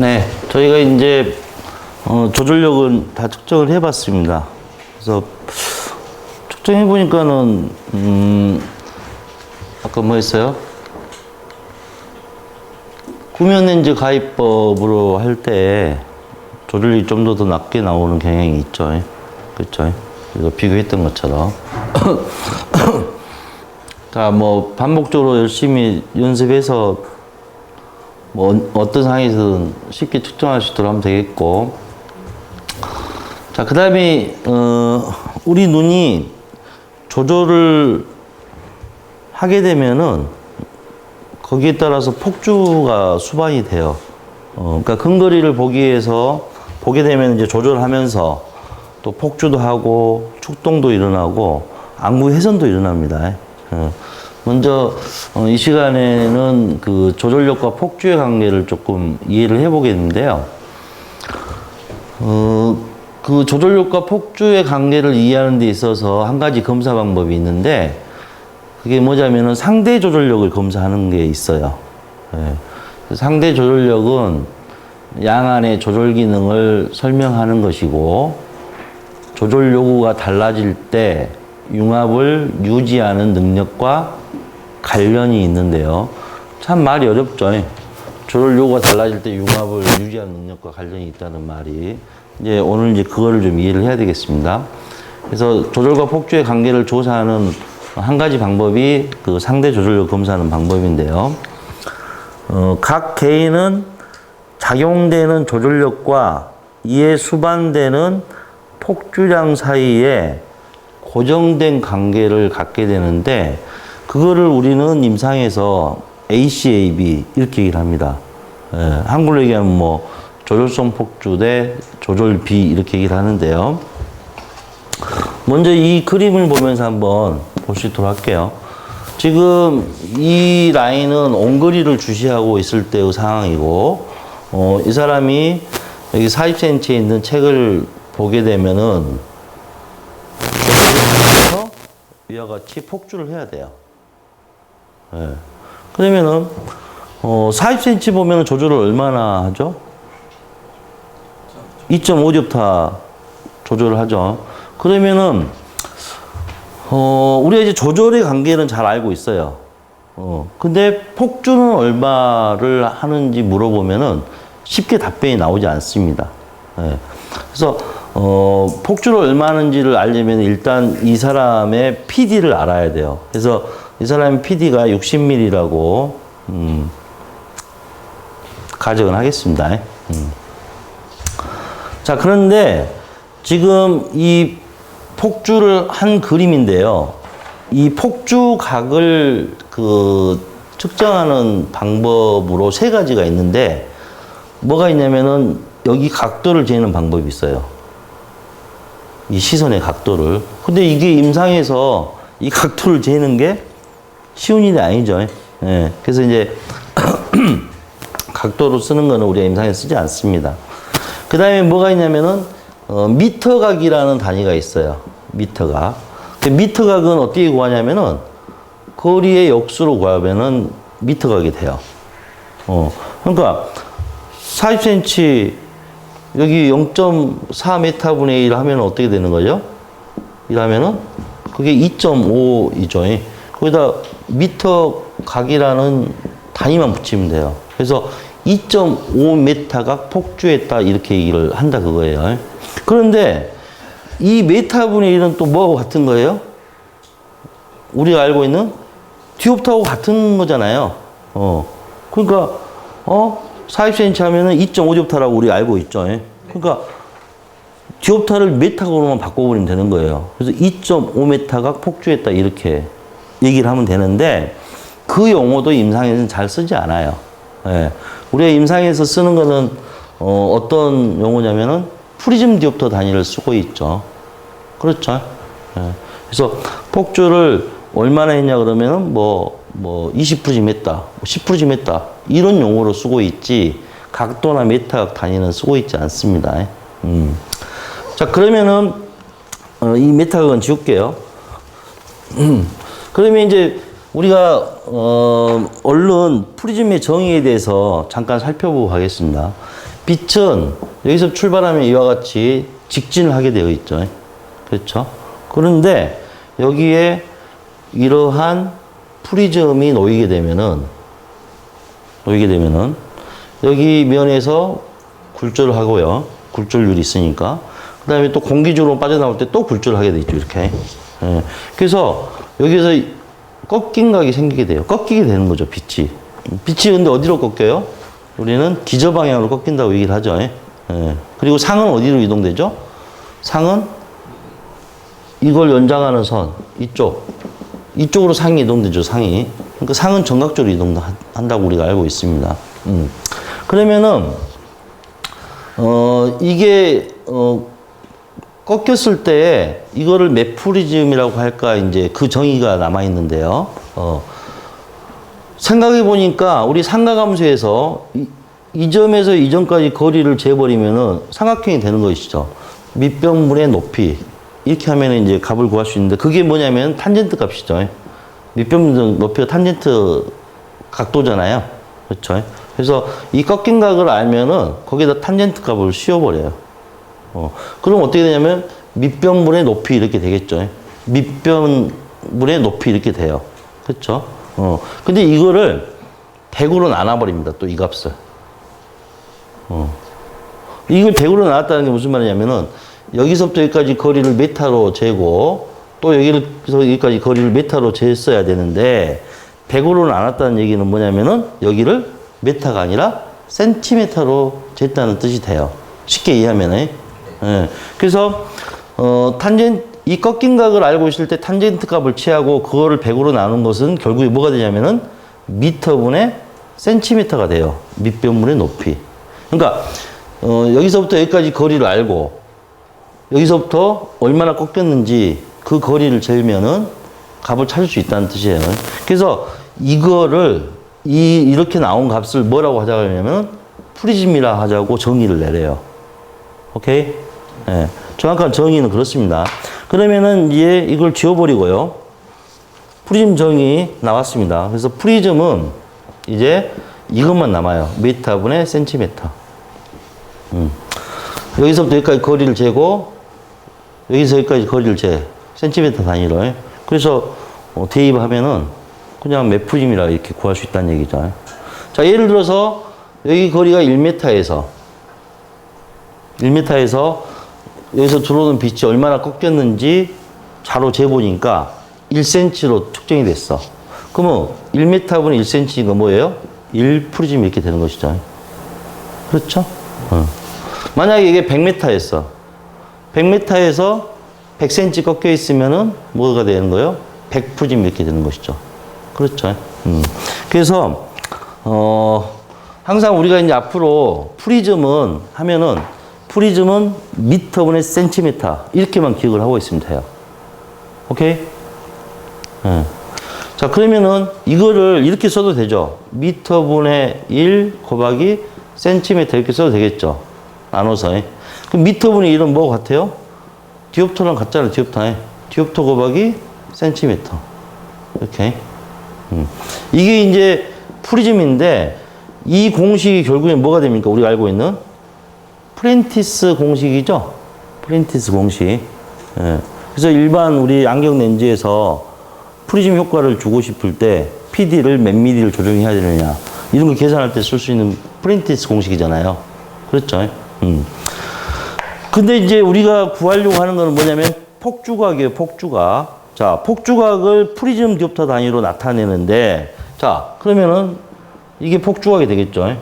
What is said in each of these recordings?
네, 저희가 이제 조절력은 다 측정을 해봤습니다. 그래서 측정해 보니까는 아까 뭐 했어요? 구면렌즈 가입법으로 할 때 조절력이 좀 더 낮게 나오는 경향이 있죠. 그렇죠? 이거 비교했던 것처럼. 자, 뭐 반복적으로 열심히 연습해서 뭐 어떤 상황에서든 쉽게 측정할 수 있도록 하면 되겠고. 자, 그 다음에 우리 눈이 조절을 하게 되면은 거기에 따라서 폭주가 수반이 돼요. 그러니까 근거리를 보기 위해서 보게 되면 이제 조절하면서 또 폭주도 하고 축동도 일어나고 안구 훼손도 일어납니다. 먼저 이 시간에는 그 조절력과 폭주의 관계를 조금 이해를 해보겠는데요. 그 조절력과 폭주의 관계를 이해하는 데 있어서 한 가지 검사 방법이 있는데 그게 뭐냐면은 상대 조절력을 검사하는 게 있어요. 상대 조절력은 양안의 조절 기능을 설명하는 것이고 조절 요구가 달라질 때 융합을 유지하는 능력과 관련이 있는데요. 참 말이 어렵죠. 조절 요구가 달라질 때 융합을 유지하는 능력과 관련이 있다는 말이. 이제 오늘 이제 그거를 좀 이해를 해야 되겠습니다. 그래서 조절과 폭주의 관계를 조사하는 한 가지 방법이 그 상대 조절력 검사하는 방법인데요. 각 개인은 작용되는 조절력과 이에 수반되는 폭주량 사이에 고정된 관계를 갖게 되는데 그거를 우리는 임상에서 ACAB 이렇게 얘기를 합니다. 한글로 얘기하면 뭐 조절성 폭주 대 조절비 이렇게 얘기를 하는데요. 먼저 이 그림을 보면서 한번 볼 수 있도록 할게요. 지금 이 라인은 온거리를 주시하고 있을 때의 상황이고 이 사람이 여기 40cm에 있는 책을 보게 되면은 위와 같이 폭주를 해야 돼요. 그러면은 40cm 보면은 조절을 얼마나 하죠? 2.5디옵타 조절을 하죠. 그러면은 우리가 이제 조절의 관계는 잘 알고 있어요. 근데 폭주는 얼마를 하는지 물어보면은 쉽게 답변이 나오지 않습니다. 그래서 폭주를 얼마 하는지를 알려면 일단 이 사람의 PD를 알아야 돼요. 그래서 이 사람의 PD가 60mm라고 가정을 하겠습니다. 자, 그런데 지금 이 폭주를 한 그림인데요. 이 폭주각을 측정하는 방법으로 세 가지가 있는데 뭐가 있냐면은 여기 각도를 재는 방법이 있어요. 이 시선의 각도를. 근데 이게 임상에서 이 각도를 재는 게 쉬운 일이 아니죠. 그래서 이제 각도로 쓰는 거는 우리가 임상에 쓰지 않습니다. 그 다음에 뭐가 있냐면은 미터각이라는 단위가 있어요. 미터각. 미터각은 어떻게 구하냐면은 거리의 역수로 구하면은 미터각이 돼요. 그러니까 40cm 여기 0.4m분의 1 하면 어떻게 되는 거죠? 이러면은 그게 2.5이죠. 거기다 미터 각이라는 단위만 붙이면 돼요. 그래서 2.5m가 폭주했다 이렇게 얘기를 한다 그거예요. 그런데 이 메타분의 1은 또 뭐하고 같은 거예요? 우리가 알고 있는 디옵터하고 같은 거잖아요. 그러니까 40cm 하면은 2.5디옵터라고 우리가 알고 있죠. 그러니까 디옵터를 메타각으로만 바꿔버리면 되는 거예요. 그래서 2.5m가 폭주했다 이렇게 얘기를 하면 되는데 그 용어도 임상에서는 잘 쓰지 않아요. 우리가 임상에서 쓰는 거는 어떤 용어냐면은 프리즘 디옵터 단위를 쓰고 있죠. 그렇죠. 그래서 폭주를 얼마나 했냐 그러면은 뭐 20프리즘 했다, 10프리즘 했다 이런 용어로 쓰고 있지 각도나 메타각 단위는 쓰고 있지 않습니다. 자, 그러면은 이 메타각은 지울게요. 그러면 이제 우리가 얼른 프리즘의 정의에 대해서 잠깐 살펴보고 가겠습니다. 빛은 여기서 출발하면 이와 같이 직진을 하게 되어 있죠. 그렇죠? 그런데 여기에 이러한 프리즘이 놓이게 되면은 여기 면에서 굴절을 하고요. 굴절률이 있으니까. 그 다음에 또 공기중으로 빠져나올 때 또 굴절을 하게 되죠. 이렇게. 예. 그래서 여기서 꺾인 각이 생기게 돼요. 꺾이게 되는 거죠. 빛이. 빛이 근데 어디로 꺾여요? 우리는 기저 방향으로 꺾인다고 얘기를 하죠. 예. 그리고 상은 어디로 이동되죠? 상은 이걸 연장하는 선, 이쪽으로 상이 이동되죠. 상이. 그러니까 상은 정각적으로 이동한다고 우리가 알고 있습니다. 그러면은 이게 꺾였을 때 이거를 메프리즘이라고 할까 이제 그 정의가 남아 있는데요. 생각해 보니까 우리 삼각함수에서 이 점에서 이 점까지 거리를 재버리면은 삼각형이 되는 것이죠. 밑변물의 높이 이렇게 하면 이제 값을 구할 수 있는데 그게 뭐냐면 탄젠트 값이죠. 밑변물 높이가 탄젠트 각도잖아요. 그렇죠? 그래서 이 꺾인 각을 알면은 거기다 탄젠트 값을 씌워버려요. 그럼 어떻게 되냐면 밑변물의 높이 이렇게 되겠죠. 밑변물의 높이 이렇게 돼요. 그렇죠? 근데 이거를 100으로 나눠버립니다. 또 이 값을. 이걸 100으로 나눴다는 게 무슨 말이냐면은 여기서부터 여기까지 거리를 메타로 재고 또 여기서 여기까지 거리를 메타로 쟀어야 되는데 100으로 나눴다는 얘기는 뭐냐면은 여기를 메타가 아니라 센티미터로 쟀다는 뜻이 돼요. 쉽게 이해하면은. 예. 그래서 이 꺾인 각을 알고 있을 때 탄젠트 값을 취하고 그거를 100으로 나눈 것은 결국에 뭐가 되냐면은 미터분의 센티미터가 돼요. 밑변물의 높이. 그러니까 여기서부터 여기까지 거리를 알고 여기서부터 얼마나 꺾였는지 그 거리를 재면은 값을 찾을 수 있다는 뜻이에요. 그래서 이거를 이렇게 나온 값을 뭐라고 하자고 하냐면 프리즘이라 하자고 정의를 내려요. 오케이? 네. 정확한 정의는 그렇습니다. 그러면은 이제 이걸 지워버리고요. 프리즘 정의 나왔습니다. 그래서 프리즘은 이제 이것만 남아요. 미터분의 센티미터. 여기서부터 여기까지 거리를 재고 여기서 여기까지 거리를 재. 센티미터 단위로. 그래서 대입하면은 그냥 메프림이라 이렇게 구할 수 있다는 얘기죠. 자, 예를 들어서 여기 거리가 1m에서 여기서 들어오는 빛이 얼마나 꺾였는지 자로 재보니까 1cm로 측정이 됐어. 그러면 1m분의 1cm가 뭐예요? 1프리즘 이렇게 되는 것이죠. 그렇죠? 만약에 이게 100m였어. 100m에서 100cm 꺾여 있으면은 뭐가 되는 거예요? 100프리즘 이렇게 되는 것이죠. 그렇죠? 그래서 항상 우리가 이제 앞으로 프리즘은 하면은 프리즘은 미터분의 센티미터 이렇게만 기억을 하고 있으면 돼요. 오케이? 자, 그러면은 이거를 이렇게 써도 되죠. 미터분의 1 곱하기 센티미터 이렇게 써도 되겠죠. 나눠서. 그럼 미터분의 1은 뭐 같아요? 디옵터랑 같잖아요. 디옵터 곱하기 센티미터. 이렇게. 이게 이제 프리즘인데 이 공식이 결국엔 뭐가 됩니까? 우리가 알고 있는 프렌티스 공식이죠. 프렌티스 공식. 예. 그래서 일반 우리 안경 렌즈에서 프리즘 효과를 주고 싶을 때 PD를 몇 미리를 조정해야 되느냐 이런 걸 계산할 때 쓸 수 있는 프렌티스 공식이잖아요. 그렇죠? 근데 이제 우리가 구하려고 하는 거는 뭐냐면 폭주각이에요. 폭주각. 자, 폭주각을 프리즘 디옵터 단위로 나타내는데 자, 그러면은 이게 폭주각이 되겠죠.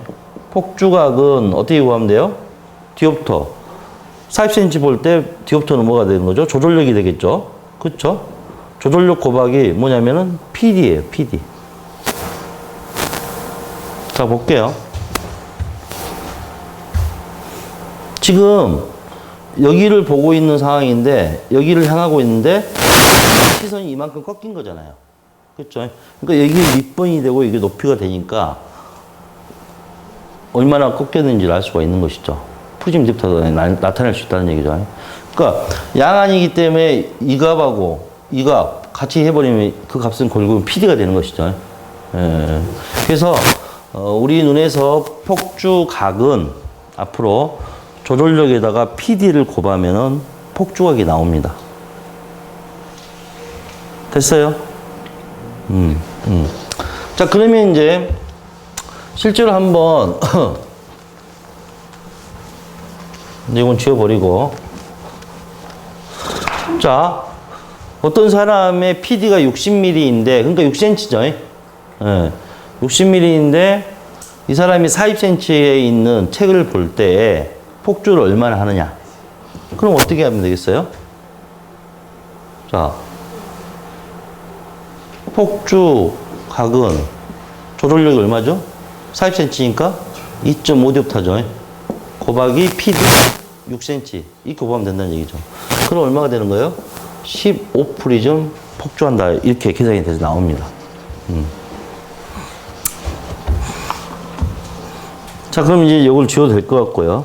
폭주각은 어떻게 구하면 돼요? 디옵터. 40cm 볼 때 디옵터는 뭐가 되는 거죠? 조절력이 되겠죠. 그렇죠? 조절력 곱하기 뭐냐면은 PD예요. PD. 자, 볼게요. 지금 여기를 보고 있는 상황인데 여기를 향하고 있는데 시선이 이만큼 꺾인 거잖아요. 그렇죠? 그러니까 여기 밑번이 되고 이게 높이가 되니까 얼마나 꺾였는지를 알 수가 있는 것이죠. 프리즘 디옵터가 나타낼 수 있다는 얘기죠. 그러니까 양안이기 때문에 이 값하고 이 값 같이 해버리면 그 값은 결국은 PD가 되는 것이죠. 그래서 우리 눈에서 폭주각은 앞으로 조절력에다가 PD를 곱하면은 폭주각이 나옵니다. 됐어요? 자, 그러면 이제 실제로 한번 이건 지워버리고, 자, 어떤 사람의 PD가 60mm인데, 그러니까 6cm죠. 예, 60mm인데 이 사람이 40cm에 있는 책을 볼 때 폭주를 얼마나 하느냐? 그럼 어떻게 하면 되겠어요? 자, 폭주 각은 조절력이 얼마죠? 40cm니까 2.5디옵타죠. 곱하기 PD 6cm. 이렇게 곱하면 된다는 얘기죠. 그럼 얼마가 되는 거예요? 15프리즘 폭주한다. 이렇게 계산이 돼서 나옵니다. 자, 그럼 이제 이걸 지워도 될 것 같고요.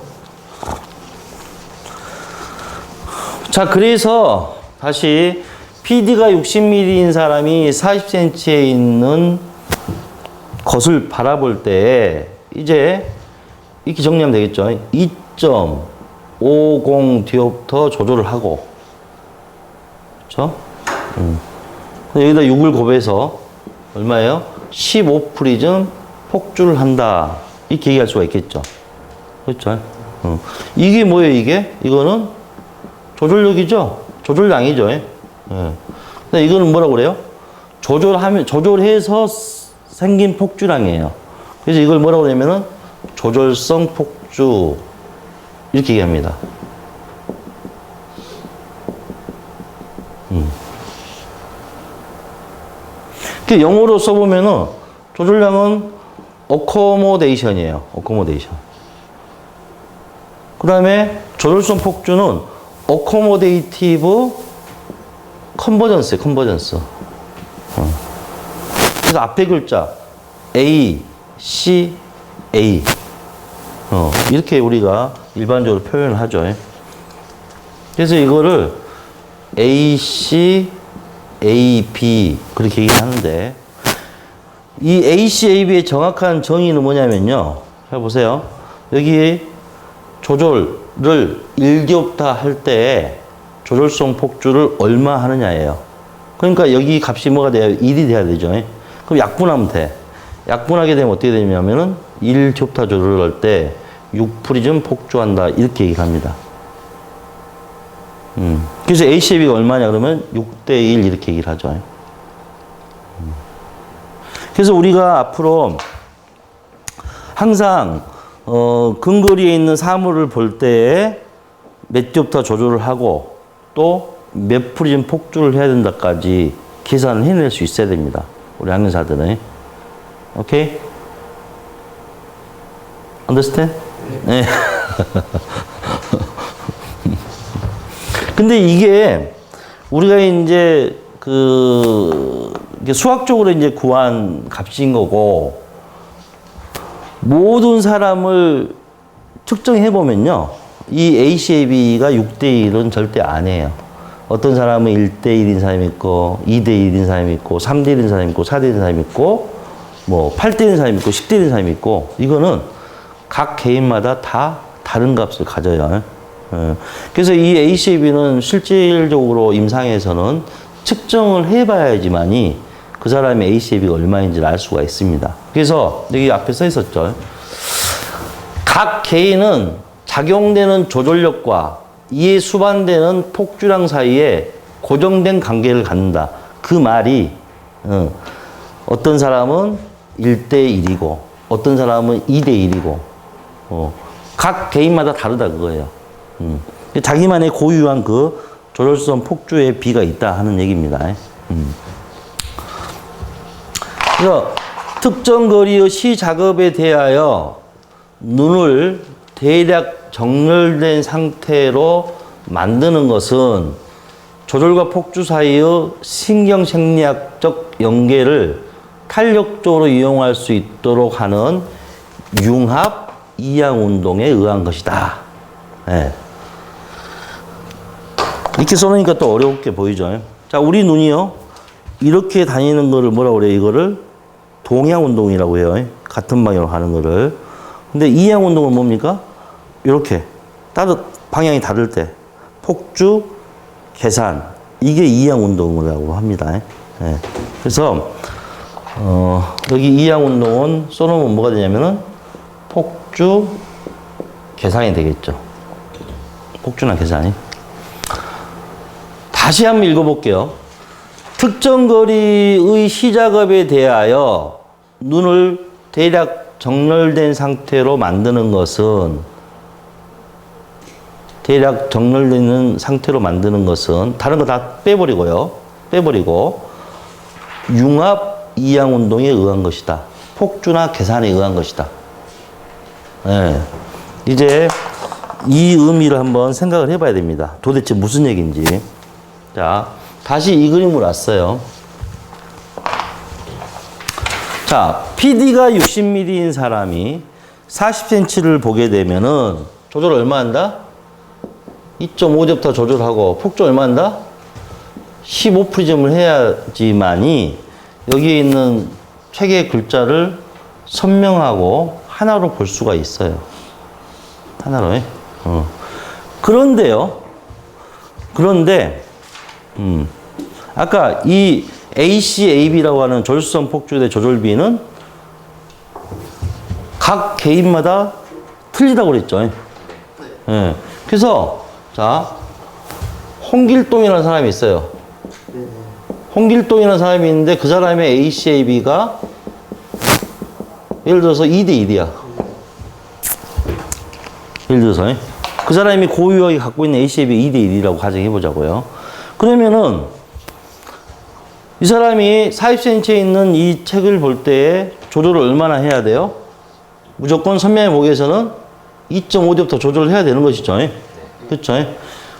자, 그래서 다시 PD가 60mm인 사람이 40cm에 있는 것을 바라볼 때 이제 이렇게 정리하면 되겠죠. 2.50 디옵터 조절을 하고, 그렇죠? 여기다 6을 곱해서 얼마예요? 15프리즘 폭주를 한다. 이렇게 얘기할 수가 있겠죠. 그렇죠? 이게 뭐예요, 이게? 이거는 조절력이죠? 조절량이죠. 예. 근데 이거는 뭐라고 그래요? 조절해서 생긴 폭주량이에요. 그래서 이걸 뭐라고 그러냐면은 조절성 폭주. 이렇게 얘기합니다. 그 영어로 써보면은 조절량은 어코모데이션이에요. 어코모데이션. 그 다음에 조절성 폭주는 어코모데이티브 컨버전스예요. 컨버전스. 그래서 앞에 글자 A, C, A 이렇게 우리가 일반적으로 표현을 하죠. 그래서 이거를 A, C, A, B 그렇게 얘기를 하는데, 이 A, C, A, B의 정확한 정의는 뭐냐면요. 잘 보세요. 여기 조절을 1디옵타 할 때 조절성 폭주를 얼마 하느냐예요. 그러니까 여기 값이 뭐가 돼요? 1이 돼야 되죠. 그럼 약분하면 돼. 약분하게 되면 어떻게 되냐면은 1디옵타 조절을 할 때 6프리즘 폭주한다. 이렇게 얘기를 합니다. 그래서 ACAB가 얼마냐 그러면 6대1 이렇게 얘기를 하죠. 그래서 우리가 앞으로 항상 근거리에 있는 사물을 볼 때에 몇 디옵터 조절을 하고 또 몇 프리즘 폭주를 해야 된다까지 계산을 해낼 수 있어야 됩니다. 우리 학년사들은. 오케이? Understand? 네. 근데 이게 우리가 이제 수학적으로 이제 구한 값인 거고, 모든 사람을 측정해 보면요, 이 ACAB가 6대1은 절대 아니에요. 어떤 사람은 1대1인 사람이 있고, 2대1인 사람이 있고, 3대1인 사람이 있고, 4대1인 사람이 있고, 뭐 8대1인 사람이 있고, 10대1인 사람이 있고, 이거는 각 개인마다 다 다른 값을 가져요. 그래서 이 ACAB는 실질적으로 임상에서는 측정을 해봐야지만이 그 사람의 ACAB가 얼마인지를 알 수가 있습니다. 그래서 여기 앞에 써 있었죠. 각 개인은 작용되는 조절력과 이에 수반되는 폭주량 사이에 고정된 관계를 갖는다. 그 말이 어떤 사람은 1대1이고 어떤 사람은 2대1이고 각 개인마다 다르다 그거예요. 자기만의 고유한 그 조절성 폭주의 비가 있다 하는 얘기입니다. 그래서 특정 거리의 시 작업에 대하여 눈을 대략 정렬된 상태로 만드는 것은 조절과 폭주 사이의 신경생리학적 연계를 탄력적으로 이용할 수 있도록 하는 융합 이양 운동에 의한 것이다. 네. 이렇게 써놓으니까 또 어렵게 보이죠. 자, 우리 눈이요, 이렇게 다니는 거를 뭐라고 그래요? 이거를 동양 운동이라고 해요. 같은 방향으로 가는 거를. 근데 이양 운동은 뭡니까? 이렇게 방향이 다를 때 폭주, 계산 이게 이항 운동이라고 합니다. 예. 그래서 여기 이항 운동은 써놓으면 뭐가 되냐면은 폭주, 계산이 되겠죠. 폭주나 계산이. 다시 한번 읽어볼게요. 특정 거리의 시작업에 대하여 눈을 대략 정렬된 상태로 만드는 것은 다른 거 다 빼버리고요. 융합 이항 운동에 의한 것이다. 폭주나 계산에 의한 것이다. 네. 이제 이 의미를 한번 생각을 해봐야 됩니다. 도대체 무슨 얘기인지. 자, 다시 이 그림을 놨어요. 자, PD가 60mm인 사람이 40cm를 보게 되면은 조절 얼마 한다? 2.5뎁터 조절하고 폭주 얼마 한다? 15프리즘을 해야지만이 여기에 있는 책의 글자를 선명하고 하나로 볼 수가 있어요. 하나로. 그런데 아까 이 AC, AB라고 하는 조율성 폭주의 조절비는 각 개인마다 틀리다고 그랬죠. 예. 그래서 자, 홍길동이라는 사람이 있어요. 홍길동이라는 사람이 있는데 그 사람의 AC, AB가 예를 들어서 2대 1이야. 예를 들어서 그 사람이 고유하게 갖고 있는 AC, AB 2대 1이라고 가정해 보자고요. 그러면은 이 사람이 40cm에 있는 이 책을 볼 때에 조절을 얼마나 해야 돼요? 무조건 선명히 보기 위해서는 2.5뎁터 조절을 해야 되는 것이죠. 그렇죠?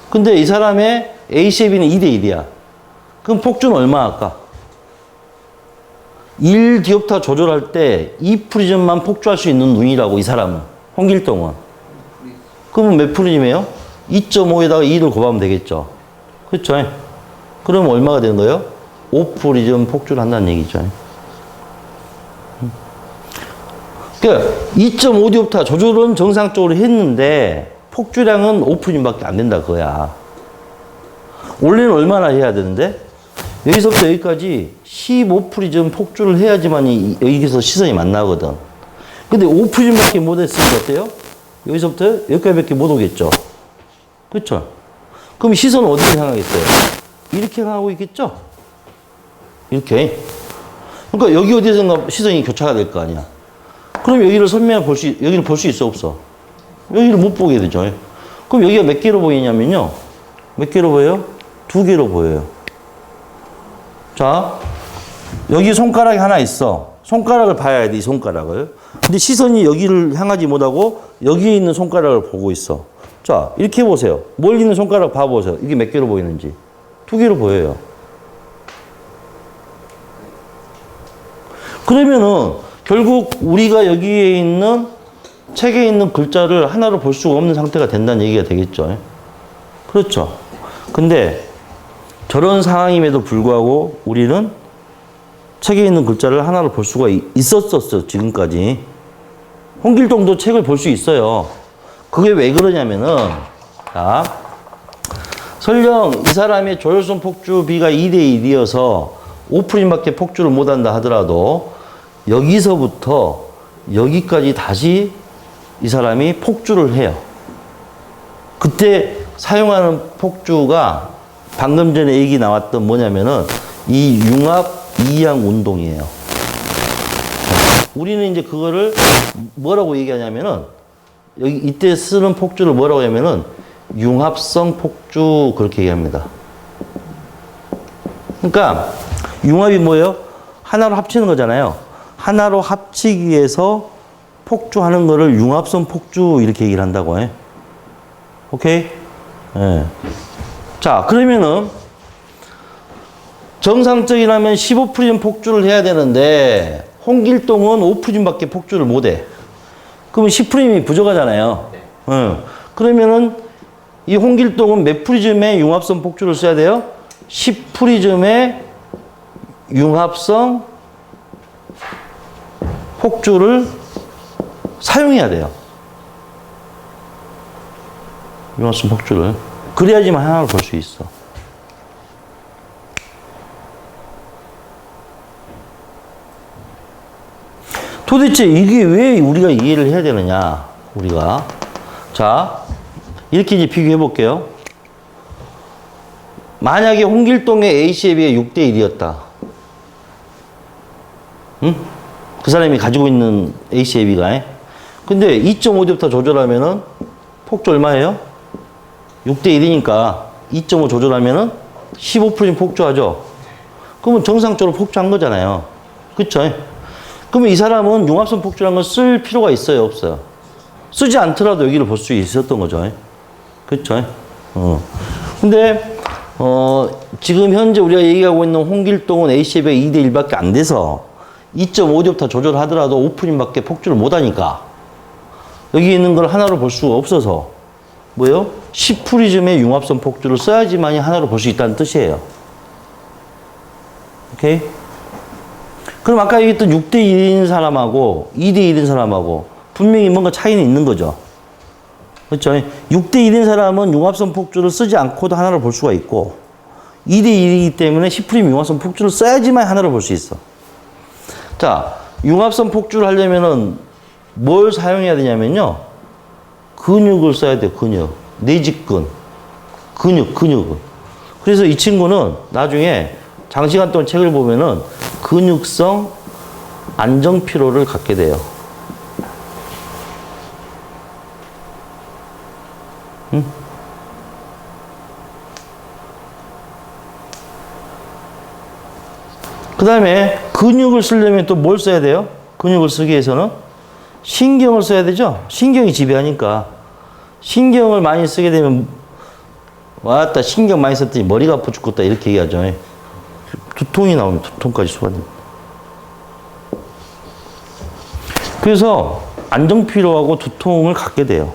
근데 이 사람의 ACAB는 2대 1이야. 그럼 폭주는 얼마 할까? 1디옵터 조절할 때 2프리즘만 폭주할 수 있는 눈이라고, 이 사람은. 홍길동은. 그러면 몇 프리즘이에요? 2.5에다가 2를 곱하면 되겠죠. 그렇죠? 그럼 얼마가 되는 거예요? 5프리즘 폭주를 한다는 얘기죠. 그러니까 2.5디옵터 조절은 정상적으로 했는데 폭주량은 5프리즘밖에 안 된다 그거야. 원래는 얼마나 해야 되는데 여기서부터 여기까지 15프리즘 폭주를 해야지만 여기서 시선이 만나거든. 근데 5프리즘밖에 못 했으니까 어때요? 여기서부터 여기까지밖에 못 오겠죠. 그렇죠? 그럼 시선은 어디로 향하겠어요? 이렇게 향하고 있겠죠? 이렇게. 그러니까 여기 어디선가 시선이 교차가 될 거 아니야. 그럼 여기를 선명하게 여기를 볼 수 있어, 없어? 여기를 못 보게 되죠. 그럼 여기가 몇 개로 보이냐면요. 몇 개로 보여요? 2개로 보여요. 자, 여기 손가락이 하나 있어. 손가락을 봐야 돼, 이 손가락을. 근데 시선이 여기를 향하지 못하고 여기에 있는 손가락을 보고 있어. 자, 이렇게 해보세요. 멀리 있는 손가락 봐보세요. 이게 몇 개로 보이는지. 2개로 보여요. 그러면은 결국 우리가 여기에 있는 책에 있는 글자를 하나로 볼 수가 없는 상태가 된다는 얘기가 되겠죠. 그렇죠. 근데 저런 상황임에도 불구하고 우리는 책에 있는 글자를 하나로 볼 수가 있었었어, 지금까지. 홍길동도 책을 볼 수 있어요. 그게 왜 그러냐면은, 자, 설령 이 사람의 조율성 폭주비가 2대 1이어서 5프림밖에 폭주를 못한다 하더라도 여기서부터 여기까지 다시 이 사람이 폭주를 해요. 그때 사용하는 폭주가 방금 전에 얘기 나왔던 뭐냐면은 이 융합 이항 운동이에요. 우리는 이제 그거를 뭐라고 얘기하냐면은 여기 이때 쓰는 폭주를 뭐라고 하냐면은 융합성 폭주 그렇게 얘기합니다. 그러니까 융합이 뭐예요? 하나로 합치는 거잖아요. 하나로 합치기 위해서 폭주하는 거를 융합성 폭주 이렇게 얘기를 한다고 해. 오케이? 네. 자, 그러면은 정상적이라면 15프리즘 폭주를 해야 되는데 홍길동은 5프리즘밖에 폭주를 못 해. 그러면 10프리즘이 부족하잖아요. 네. 그러면은 이 홍길동은 몇 프리즘의 융합성 폭주를 써야 돼요? 10프리즘의 융합성 폭주를 사용해야 돼요. 융합성 폭주를. 그래야지만 하나를 볼 수 있어. 도대체 이게 왜 우리가 이해를 해야 되느냐, 우리가. 자, 이렇게 이제 비교해 볼게요. 만약에 홍길동의 ACAB가 6대 1이었다. 응? 그 사람이 가지고 있는 ACAB가. 근데 2.5대부터 조절하면은 폭주 얼마예요? 6대 1이니까 2.5 조절하면은 15% 폭주하죠. 그러면 정상적으로 폭주한 거잖아요. 그쵸? 그러면 이 사람은 융합성 폭주라는 걸 쓸 필요가 있어요, 없어요? 쓰지 않더라도 여기를 볼 수 있었던 거죠. 그쵸? 근데, 지금 현재 우리가 얘기하고 있는 홍길동은 ACAB가 2대 1밖에 안 돼서 2.5대 조절하더라도 오프닝밖에 폭주를 못 하니까 여기 있는 걸 하나로 볼 수가 없어서 뭐예요? 10프리즘의 융합성 폭주를 써야지만이 하나로 볼 수 있다는 뜻이에요. 오케이? 그럼 아까 얘기했던 6대 1인 사람하고 2대 1인 사람하고 분명히 뭔가 차이는 있는 거죠. 그렇죠? 6대 1인 사람은 융합성 폭주를 쓰지 않고도 하나를 볼 수가 있고 2대 1이기 때문에 10프리즘 융합성 폭주를 써야지만 하나를 볼 수 있어. 자, 융합성 폭주를 하려면은 뭘 사용해야 되냐면요. 근육을 써야 돼요, 근육. 내직근. 근육을. 그래서 이 친구는 나중에 장시간 동안 책을 보면은 근육성 안정피로를 갖게 돼요. 응? 그 다음에 근육을 쓰려면 또 뭘 써야 돼요? 근육을 쓰기 위해서는 신경을 써야 되죠? 신경이 지배하니까. 신경을 많이 쓰게 되면, 왔다, 신경 많이 썼더니 머리가 아파 죽겠다, 이렇게 얘기하죠. 두통이 나오면 두통까지 수반됩니다. 그래서 안정피로하고 두통을 갖게 돼요.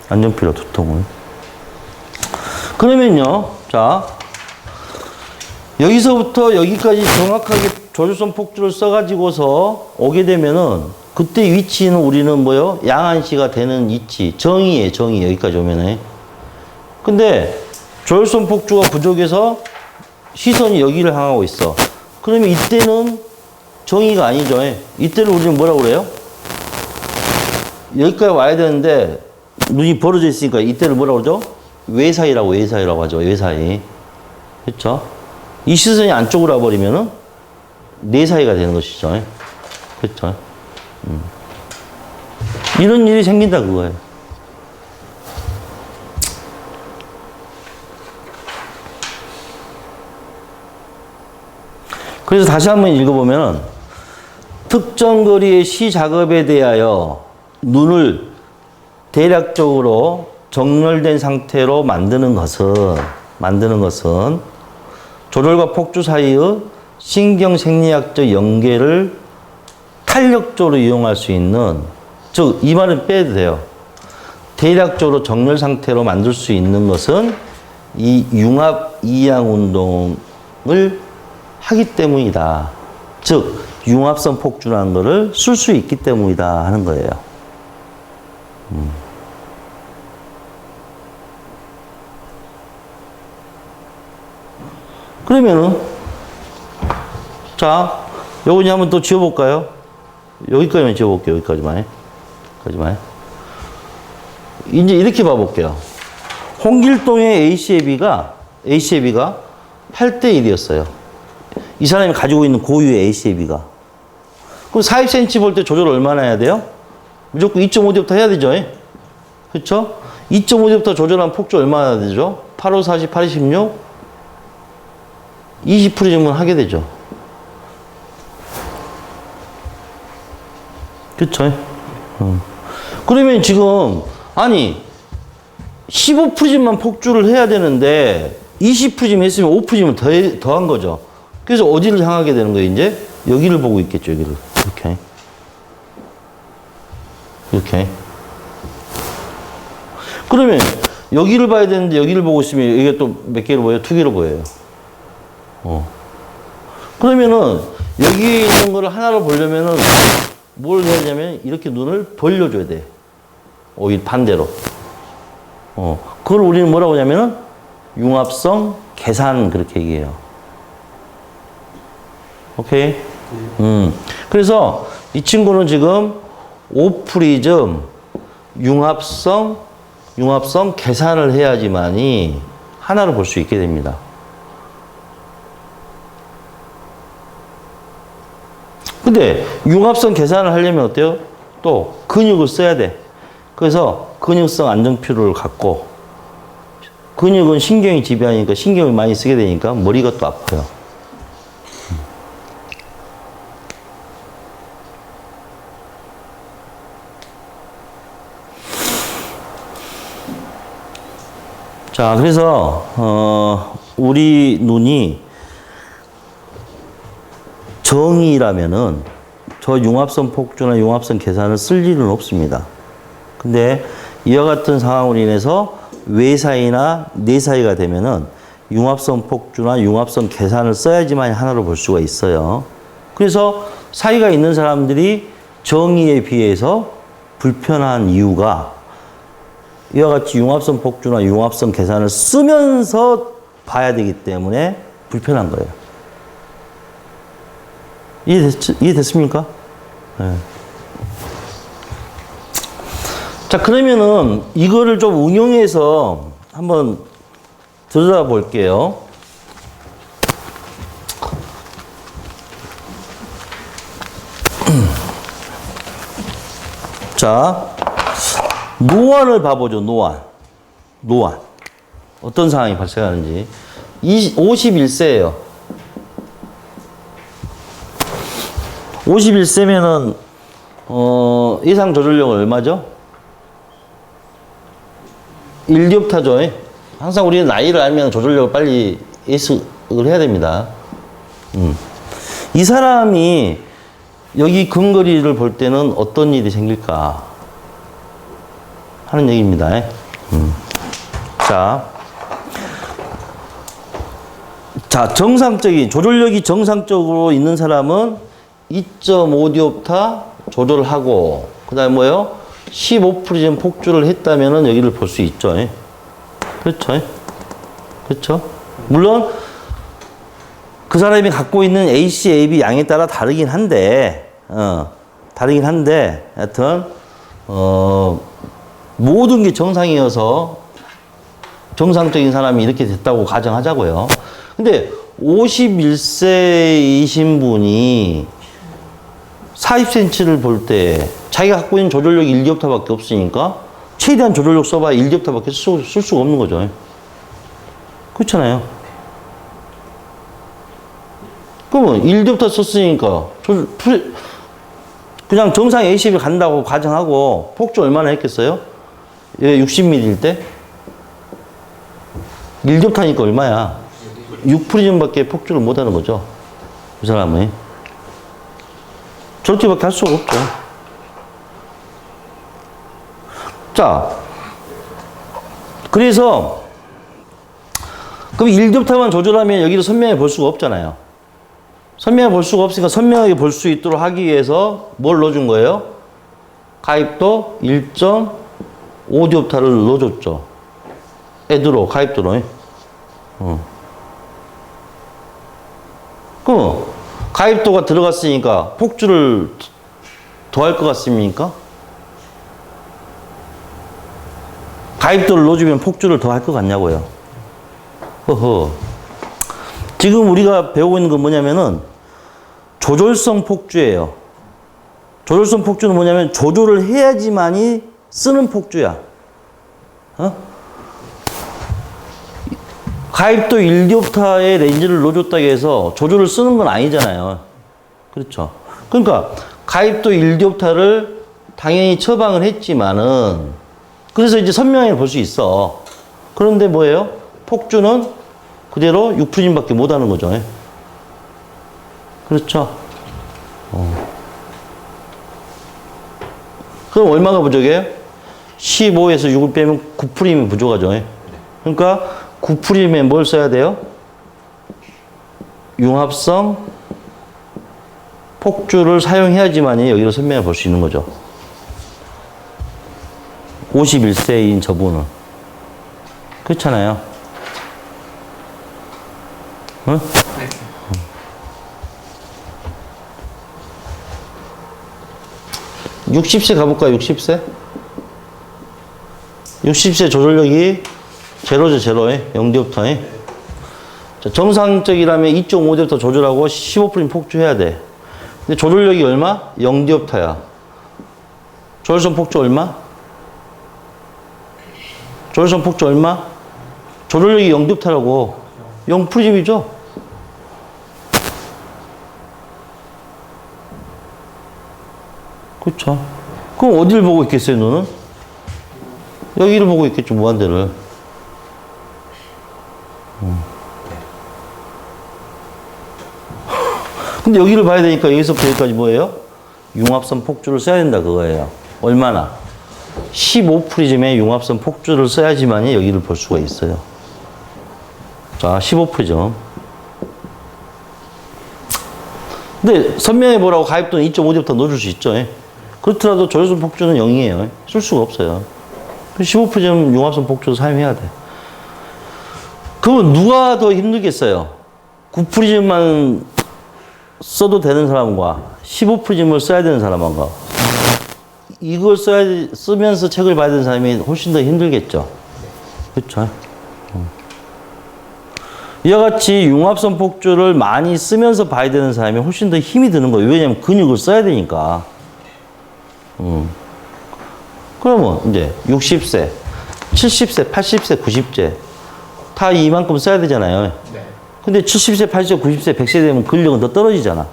안정피로, 두통을. 그러면요, 자, 여기서부터 여기까지 정확하게 조절성 폭주를 써가지고서 오게 되면은 그때 위치는 우리는 뭐요? 양안시가 되는 위치. 정의예요, 정의. 여기까지 오면은. 근데 조절성 폭주가 부족해서 시선이 여기를 향하고 있어. 그러면 이때는 정의가 아니죠. 이때는 우리는 뭐라고 그래요? 여기까지 와야 되는데 눈이 벌어져 있으니까 이때를 뭐라고 그러죠? 외사이라고 하죠. 외사이. 그렇죠? 이 시선이 안쪽으로 와버리면은 내사이가 되는 것이죠. 그렇죠? 이런 일이 생긴다 그거예요. 그래서 다시 한번 읽어보면 특정 거리의 시 작업에 대하여 눈을 대략적으로 정렬된 상태로 만드는 것은 조절과 폭주 사이의 신경 생리학적 연계를 탄력적으로 이용할 수 있는, 즉, 이 말은 빼도 돼요. 대략적으로 정렬 상태로 만들 수 있는 것은 이 융합 이양 운동을 하기 때문이다. 즉, 융합성 폭주라는 것을 쓸 수 있기 때문이다 하는 거예요. 그러면은, 자, 요거 이제 한번 또 지워볼까요? 여기까지만 지워볼게요. 여기까지만. 이제 이렇게 봐볼게요. 홍길동의 ACAB가 8대 1이었어요. 이 사람이 가지고 있는 고유의 ACAB가. 그럼 40cm 볼 때 조절 얼마나 해야 돼요? 무조건 2.5대부터 해야 되죠. 그렇죠? 2.5대부터 조절한 폭주 얼마나 되죠? 8, 5, 40, 8, 26? 20%쯤은 하게 되죠. 그쵸? 그러면 지금, 아니, 15%만 폭주를 해야 되는데, 20% 했으면 5% 더한 거죠. 그래서 어디를 향하게 되는 거예요, 이제? 여기를 보고 있겠죠, 여기를. 이렇게. 그러면, 여기를 봐야 되는데, 여기를 보고 있으면, 여기가 또 몇 개로 보여요? 2개로 보여요. 그러면은, 여기에 있는 거를 하나로 보려면은, 뭘 해야 되냐면, 이렇게 눈을 벌려줘야 돼. 오히려 반대로. 그걸 우리는 뭐라고 하냐면은 융합성 계산 그렇게 얘기해요. 오케이? 그래서 이 친구는 지금 오프리즘 융합성 계산을 해야지만이 하나로 볼 수 있게 됩니다. 근데 융합성 계산을 하려면 어때요? 또 근육을 써야 돼. 그래서 근육성 안정피로를 갖고 근육은 신경이 지배하니까 신경을 많이 쓰게 되니까 머리가 또 아파요. 자, 그래서 우리 눈이 정이라면은 저 융합성 폭주나 융합성 계산을 쓸 일은 없습니다. 근데 이와 같은 상황으로 인해서 외사이나 내사이가 되면은 융합성 폭주나 융합성 계산을 써야지만 하나로 볼 수가 있어요. 그래서 사이가 있는 사람들이 정의에 비해서 불편한 이유가 이와 같이 융합성 폭주나 융합성 계산을 쓰면서 봐야 되기 때문에 불편한 거예요. 이해됐습니까? 네. 자, 그러면은 이거를 좀 응용해서 한번 들여다볼게요. 자, 노안을 봐보죠. 노안. 어떤 상황이 발생하는지. 51세예요. 51세면은 예상 조절력은 얼마죠? 1디옵타죠. 항상 우리는 나이를 알면 조절력을 빨리 예측을 해야 됩니다. 이 사람이 여기 근거리를 볼 때는 어떤 일이 생길까 하는 얘기입니다. 자, 정상적인 조절력이 정상적으로 있는 사람은 2.5디옵타 조절을 하고 그다음에 뭐요? 15프리즘 폭주를 했다면은 여기를 볼 수 있죠. 그렇죠. 그렇죠. 물론 그 사람이 갖고 있는 AC, AB 양에 따라 다르긴 한데 하여튼 모든 게 정상이어서 정상적인 사람이 이렇게 됐다고 가정하자고요. 근데 51세이신 분이 40cm를 볼 때 자기가 갖고 있는 조절력이 1디옵타밖에 없으니까 최대한 조절력 써봐야 1디옵타밖에 쓸 수가 없는 거죠. 그렇잖아요. 그러면 1디옵타 썼으니까 그냥 정상 A10이 간다고 가정하고 폭주 얼마나 했겠어요? 60mm일 때? 1디옵타니까 얼마야? 6프리즘밖에 폭주를 못하는 거죠. 이 사람은. 저렇게밖에 할 수가 없죠. 자, 그래서 그럼 1디옵타만 조절하면 여기를 선명하게 볼 수가 없잖아요. 선명하게 볼 수가 없으니까 선명하게 볼 수 있도록 하기 위해서 뭘 넣어준 거예요? 가입도 1.5디옵타를 넣어줬죠. 애들로, 가입도로. 그럼 가입도가 들어갔으니까 폭주를 더 할 것 같습니까? 가입도를 넣어주면 폭주를 더 할 것 같냐고요. 허허. 지금 우리가 배우고 있는 건 뭐냐면은 조절성 폭주예요. 조절성 폭주는 뭐냐면 조절을 해야지만이 쓰는 폭주야. 가입도 1디옵타의 렌즈를 넣어줬다고 해서 조절을 쓰는 건 아니잖아요. 그렇죠. 그러니까 가입도 1디옵타를 당연히 처방을 했지만은 그래서 이제 선명하게 볼 수 있어. 그런데 뭐예요? 폭주는 그대로 6프리즘밖에 못 하는 거죠. 그렇죠. 그럼 얼마가 부족해요? 15에서 6을 빼면 9프리즘이 부족하죠. 그러니까 9프리즘에 뭘 써야 돼요? 융합성 폭주를 사용해야지만이 여기를 선명하게 볼 수 있는 거죠. 51세인 저분은. 그렇잖아요. 응? 60세 가볼까요? 60세? 60세 조절력이 제로죠, 제로에. 0대부터. 자, 정상적이라면 2.5대부터 조절하고 15% 폭주해야 돼. 근데 조절력이 얼마? 0대부터야. 조절선 폭주 얼마? 조절선 폭주 얼마? 조절력이 0대부터라고. 0프리즘이죠? 그렇죠. 그럼 어디를 보고 있겠어요, 너는? 여기를 보고 있겠죠, 무한대를. 근데 여기를 봐야 되니까 여기서부터 여기까지 뭐예요? 융합선 폭주를 써야 된다, 그거예요. 얼마나? 15프리즘의 융합선 폭주를 써야지만이 여기를 볼 수가 있어요. 자, 15프리즘. 근데 선명해 보라고 가입도는 2.5대부터 넣어줄 수 있죠. 그렇더라도 조절선 폭주는 0이에요. 쓸 수가 없어요. 15프리즘 융합선 폭주를 사용해야 돼. 그러면 누가 더 힘들겠어요? 9프리즘만 써도 되는 사람과 15프리즘을 써야 되는 사람과 이걸 쓰면서 책을 봐야 되는 사람이 훨씬 더 힘들겠죠. 그렇죠. 이와 같이 융합선 폭주를 많이 쓰면서 봐야 되는 사람이 훨씬 더 힘이 드는 거예요. 왜냐하면 근육을 써야 되니까. 그러면 이제 60세, 70세, 80세, 90세 다 이만큼 써야 되잖아요. 근데 70세, 80세, 90세, 100세 되면 근력은 더 떨어지잖아.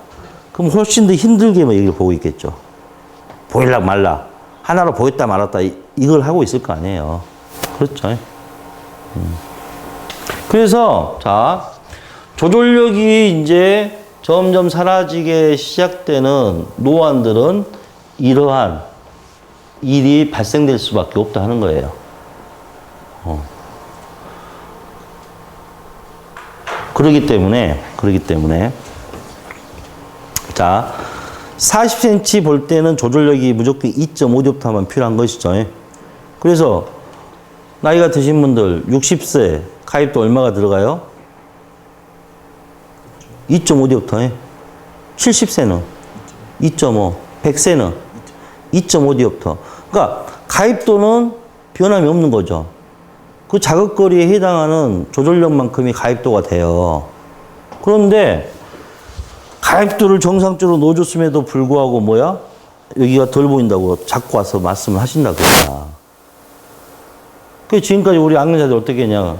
그럼 훨씬 더 힘들게 뭐 얘기를 보고 있겠죠. 보일락 말락. 하나로 보였다 말았다. 이걸 하고 있을 거 아니에요. 그렇죠. 그래서, 자, 조절력이 이제 점점 사라지게 시작되는 노안들은 이러한 일이 발생될 수밖에 없다 하는 거예요. 그러기 때문에, 자, 40cm 볼 때는 조절력이 무조건 2.5뎁타만 필요한 것이죠. 그래서, 나이가 드신 분들, 60세, 가입도 얼마가 들어가요? 2.5뎁타. 70세는 2.5, 100세는 2.5뎁타. 그러니까, 가입도는 변함이 없는 거죠. 그 자극거리에 해당하는 조절력만큼이 가입도가 돼요. 그런데 가입도를 정상적으로 넣어줬음에도 불구하고 뭐야? 여기가 덜 보인다고 자꾸 와서 말씀을 하신다고요. 그 지금까지 우리 안경자들 어떻게 했냐?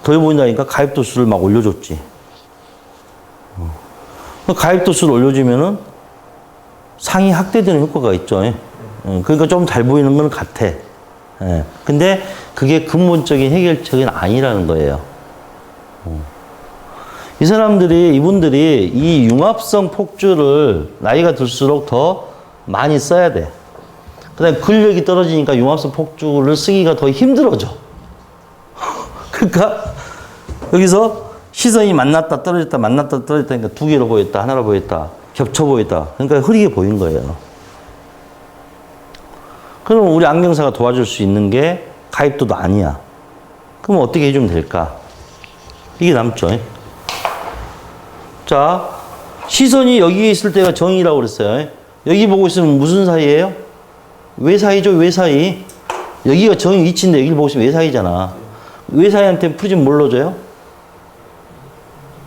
덜 보인다니까 가입도 수를 막 올려줬지. 가입도 수를 올려주면은 상이 확대되는 효과가 있죠. 그러니까 좀 잘 보이는 건 같아. 근데 그게 근본적인 해결책은 아니라는 거예요. 이분들이 이 융합성 폭주를 나이가 들수록 더 많이 써야 돼. 그 다음에 근력이 떨어지니까 융합성 폭주를 쓰기가 더 힘들어져. 그러니까 여기서 시선이 만났다 떨어졌다 만났다 떨어졌다 그러니까 두 개로 보였다 하나로 보였다 겹쳐 보였다. 그러니까 흐리게 보인 거예요. 그럼 우리 안경사가 도와줄 수 있는 게 가입도도 아니야. 그럼 어떻게 해주면 될까? 이게 남죠. 자, 시선이 여기에 있을 때가 정이라고 그랬어요. 여기 보고 있으면 무슨 사이예요? 왜 사이죠? 왜 사이? 여기가 정의 위치인데 여기를 보고 있으면 왜 사이잖아. 왜 사이한테 프리즘 뭘 넣어줘요?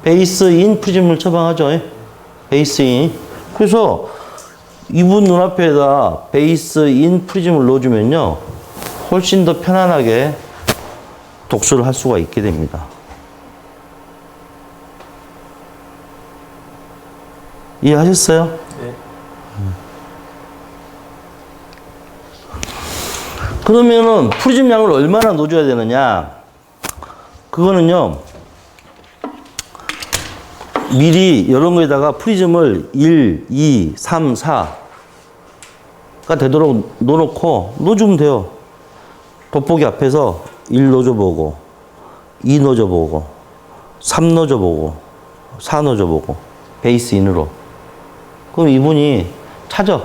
베이스 인 프리즘을 처방하죠. 베이스 인. 그래서 이분 눈앞에다 베이스 인 프리즘을 넣어주면요. 훨씬 더 편안하게 독서를 할 수가 있게 됩니다. 이해하셨어요? 네. 그러면은 프리즘 양을 얼마나 넣어줘야 되느냐? 그거는요. 미리 이런 거에다가 프리즘을 1, 2, 3, 4가 되도록 넣어주면 돼요. 돋보기 앞에서 1 넣어줘보고 2 넣어줘보고 3 넣어줘보고 4 넣어줘보고 베이스 인으로. 그럼 이분이 찾아.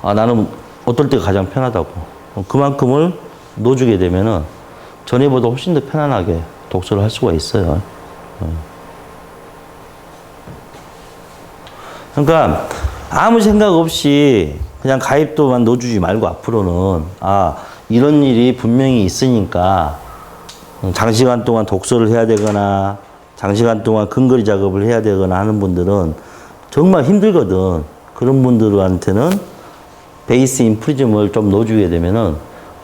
아, 나는 어떨 때가 가장 편하다고. 그만큼을 넣어주게 되면은 전에보다 훨씬 더 편안하게 독서를 할 수가 있어요. 그러니까 아무 생각 없이 그냥 가입도만 넣어주지 말고 앞으로는 이런 일이 분명히 있으니까 장시간 동안 독서를 해야 되거나 장시간 동안 근거리 작업을 해야 되거나 하는 분들은 정말 힘들거든. 그런 분들한테는 베이스 인프리즘을 좀 넣어주게 되면은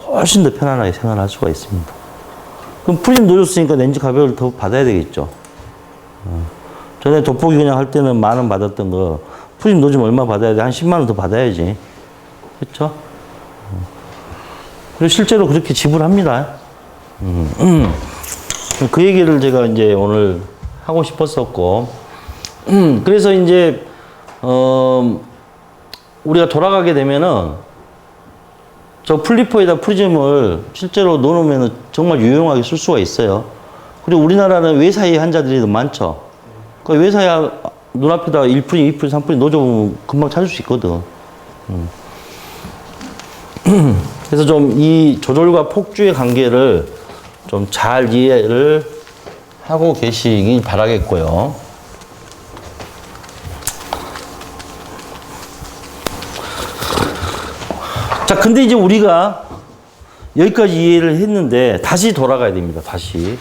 훨씬 더 편안하게 생활할 수가 있습니다. 그럼 프리즘 넣어줬으니까 렌즈 가격을 더 받아야 되겠죠. 전에 돋보기 그냥 할 때는 10,000원 받았던 거 프리즘 넣어주면 얼마 받아야 돼? 한 10만 원 더 받아야지. 그렇죠? 그리고 실제로 그렇게 지불합니다. 그 얘기를 제가 이제 오늘 하고 싶었었고, 그래서 이제 우리가 돌아가게 되면은 저 플리퍼에다 프리즘을 실제로 넣어놓으면 정말 유용하게 쓸 수가 있어요. 그리고 우리나라는 외사의 환자들이 더 많죠. 그 외사의 눈앞에다 1프림, 2프림, 3프림 넣어줘보면 금방 찾을 수 있거든. 그래서 좀 이 조절과 폭주의 관계를 좀 잘 이해를 하고 계시길 바라겠고요. 자, 근데 이제 우리가 여기까지 이해를 했는데 다시 돌아가야 됩니다. 다시.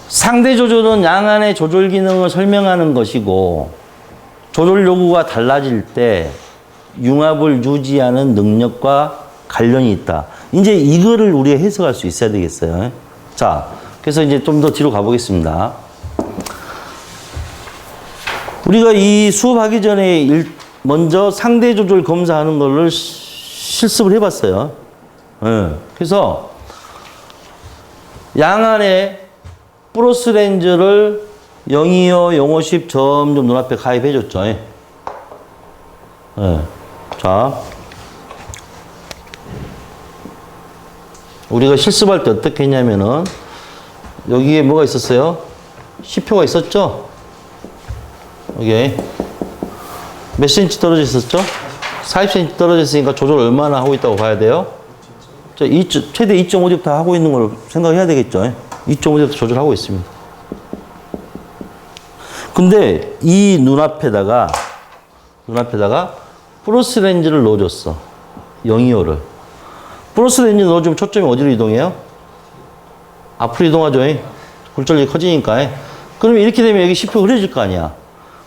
상대 조절은 양안의 조절 기능을 설명하는 것이고 조절 요구가 달라질 때 융합을 유지하는 능력과 관련이 있다. 이제 이거를 우리가 해석할 수 있어야 되겠어요. 자, 그래서 이제 좀 더 뒤로 가보겠습니다. 우리가 이 수업하기 전에 먼저 상대 조절 검사하는 거를 실습을 해봤어요. 그래서 양안에 플러스 렌즈를 025, 050 점점 눈앞에 가입해줬죠. 자, 우리가 실습할 때 어떻게 했냐면은 여기에 뭐가 있었어요? 시표가 있었죠? 여기 몇 cm 떨어져 있었죠? 40cm 떨어져 있으니까 조절 얼마나 하고 있다고 봐야 돼요? 최대 2.5딥 다 하고 있는 걸 생각해야 되겠죠? 2.5딥 조절하고 있습니다. 근데 이 눈앞에다가 플러스 렌즈를 넣어줬어. 025를. 플러스 렌즈 넣어주면 초점이 어디로 이동해요? 앞으로 이동하죠. 굴절력이 커지니까. 그러면 이렇게 되면 여기 시표 흐려질 거 아니야.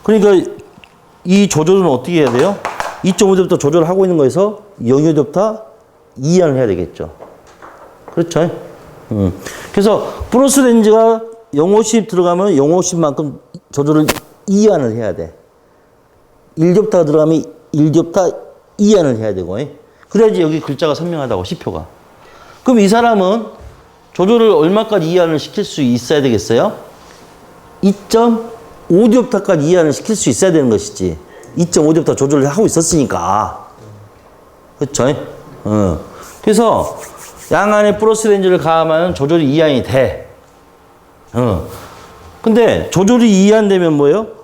그러니까 이 조절은 어떻게 해야 돼요? 2.5대 조절을 하고 있는 거에서 0.5대부터 이해를 해야 되겠죠. 그렇죠? 그래서 플러스 렌즈가 0.50 들어가면 0.50만큼 조절을 이해를 해야 돼. 1겹타 들어가면 1겹타 이해를 해야 되고. 그래야지 여기 글자가 선명하다고, 시표가. 그럼 이 사람은 조절을 얼마까지 이해를 시킬 수 있어야 되겠어요? 2.5겹타까지 이해를 시킬 수 있어야 되는 것이지. 2.5겹타 조절을 하고 있었으니까. 그렇죠? 그래서 양안에 플러스 렌즈를 가하면 조절이 이해이 돼. 근데 조절이 이해 안 되면 뭐예요?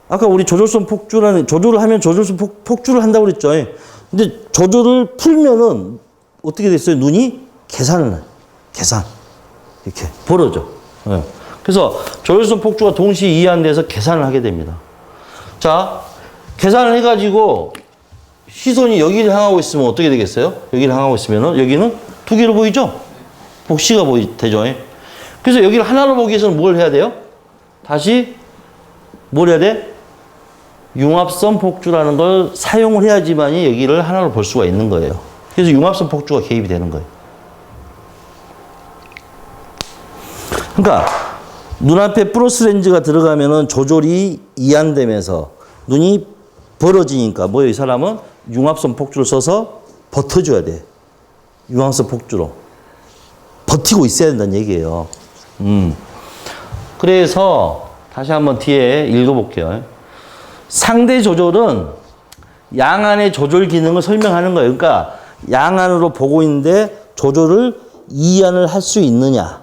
아까 우리 조절성 폭주라는, 조절을 하면 조절성 폭주를 한다고 그랬죠. 근데 조절을 풀면은 어떻게 됐어요? 눈이 계산을 해요. 계산. 이렇게 벌어져. 그래서 조절성 폭주가 동시에 이해 안 돼서 계산을 하게 됩니다. 자, 계산을 해가지고 시선이 여기를 향하고 있으면 어떻게 되겠어요? 여기를 향하고 있으면은 여기는 두 개로 보이죠? 복시가 되죠. 그래서 여기를 하나로 보기 위해서는 뭘 해야 돼요? 다시 뭘 해야 돼? 융합성 폭주라는 걸 사용을 해야지만이 여기를 하나로 볼 수가 있는 거예요. 그래서 융합성 폭주가 개입이 되는 거예요. 그러니까 눈앞에 플러스 렌즈가 들어가면은 조절이 이완되면서 눈이 벌어지니까 뭐예요? 이 사람은 융합성 폭주를 써서 버텨줘야 돼. 융합성 폭주로. 버티고 있어야 된다는 얘기예요. 그래서 다시 한번 뒤에 읽어볼게요. 상대 조절은 양안의 조절 기능을 설명하는 거예요. 그러니까 양안으로 보고 있는데 조절을 이완을 할 수 있느냐,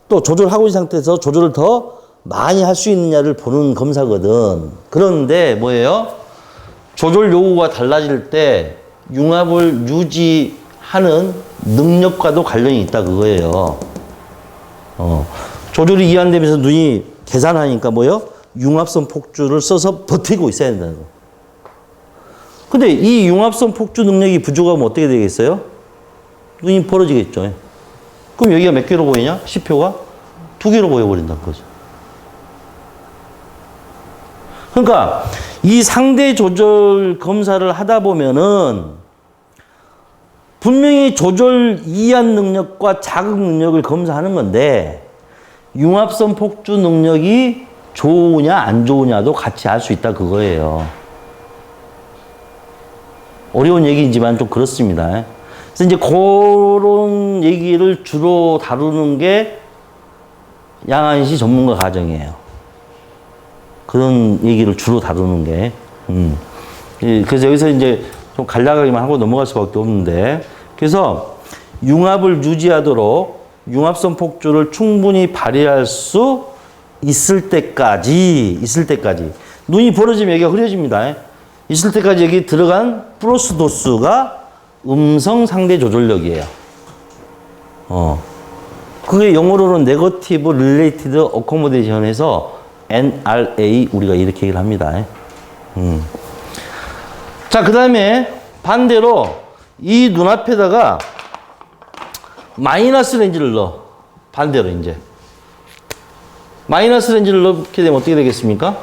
또 조절하고 있는 상태에서 조절을 더 많이 할 수 있느냐를 보는 검사거든. 그런데 뭐예요? 조절 요구가 달라질 때 융합을 유지하는 능력과도 관련이 있다 그거예요. 조절이 이완되면서 눈이 계산하니까 뭐요? 융합성 폭주를 써서 버티고 있어야 된다는 거. 근데 이 융합성 폭주 능력이 부족하면 어떻게 되겠어요? 눈이 벌어지겠죠. 그럼 여기가 몇 개로 보이냐? C표가 2개로 보여버린다는 거죠. 그러니까 이 상대 조절 검사를 하다 보면은 분명히 조절 이한 능력과 자극 능력을 검사하는 건데 융합성 폭주 능력이 좋으냐 안 좋으냐도 같이 알 수 있다 그거예요. 어려운 얘기이지만 좀 그렇습니다. 그래서 이제 그런 얘기를 주로 다루는 게 양안시 전문가 과정이에요. 그런 얘기를 주로 다루는 게. 그래서 여기서 이제 좀 간략하게만 하고 넘어갈 수밖에 없는데, 그래서 융합을 유지하도록 융합성 폭주를 충분히 발휘할 수 있을 때까지 눈이 벌어지면 여기가 흐려집니다. 있을 때까지 여기 들어간 플러스 도수가 음성 상대 조절력이에요. 그게 영어로는 네거티브 릴레이티드 어코모데이션에서 NRA 우리가 이렇게 얘기를 합니다. 자, 그 다음에 반대로 이 눈앞에다가 마이너스 렌즈를 넣어. 반대로 이제. 마이너스 렌즈를 넣게 되면 어떻게 되겠습니까?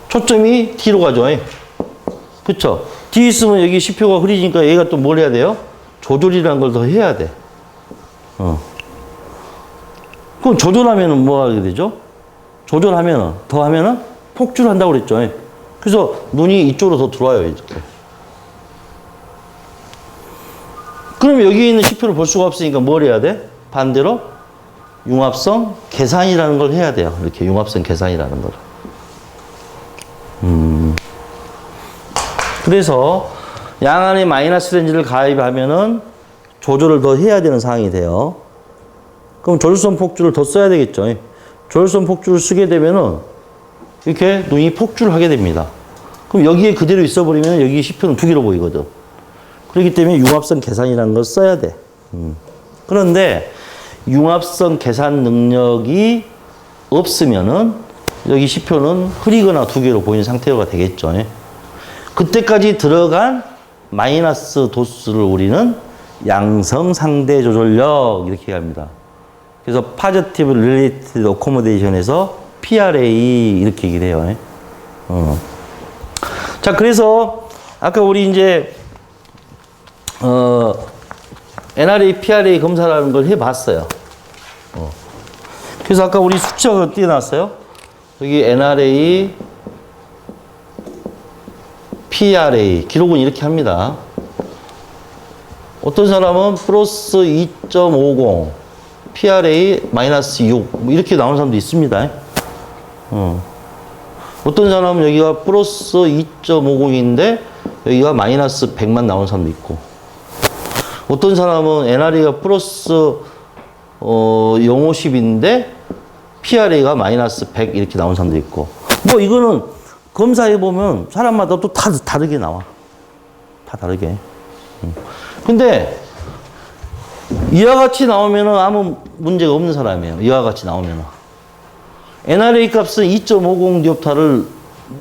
초점이 뒤로 가죠. 그쵸? 뒤에 있으면 여기 C표가 흐리니까 얘가 또 뭘 해야 돼요? 조절이라는 걸 더 해야 돼. 그럼 조절하면은 뭐 하게 되죠? 조절하면은, 더 하면은 폭주를 한다고 그랬죠. 그래서 눈이 이쪽으로 더 들어와요, 이렇게. 그럼 여기 있는 C표를 볼 수가 없으니까 뭘 해야 돼? 반대로 융합성 계산이라는 걸 해야 돼요. 이렇게 융합성 계산이라는 걸. 그래서 양안에 마이너스 렌즈를 가입하면은 조절을 더 해야 되는 상황이 돼요. 그럼 조절성 폭주를 더 써야 되겠죠. 조절성 폭주를 쓰게 되면은 이렇게 눈이 폭주를 하게 됩니다. 그럼 여기에 그대로 있어버리면 여기 C표는 2개로 보이거든. 그렇기 때문에 융합성 계산이라는 걸 써야 돼. 그런데 융합성 계산 능력이 없으면은 여기 C표는 흐리거나 2개로 보이는 상태가 되겠죠. 그때까지 들어간 마이너스 도수를 우리는 양성 상대 조절력 이렇게 합니다. 그래서 Positive Related Accommodation에서 PRA 이렇게 얘기를 해요. 자, 그래서 아까 우리 이제 NRA, PRA 검사라는 걸 해봤어요. 그래서 아까 우리 수치가 어떻게 나왔어요? 여기 NRA, PRA 기록은 이렇게 합니다. 어떤 사람은 플러스 2.50, PRA 마이너스 6 뭐 이렇게 나오는 사람도 있습니다. 어떤 사람은 여기가 플러스 2.50인데 여기가 마이너스 100만 나오는 사람도 있고, 어떤 사람은 NRA가 플러스 0.50인데 PRA가 마이너스 100 이렇게 나오는 사람도 있고, 뭐 이거는 검사해보면 사람마다 또 다 다르게 나와. 다 다르게. 근데 이와 같이 나오면은 아무 문제가 없는 사람이에요. 이와 같이 나오면은. NRA 값은 2.50 디옵타를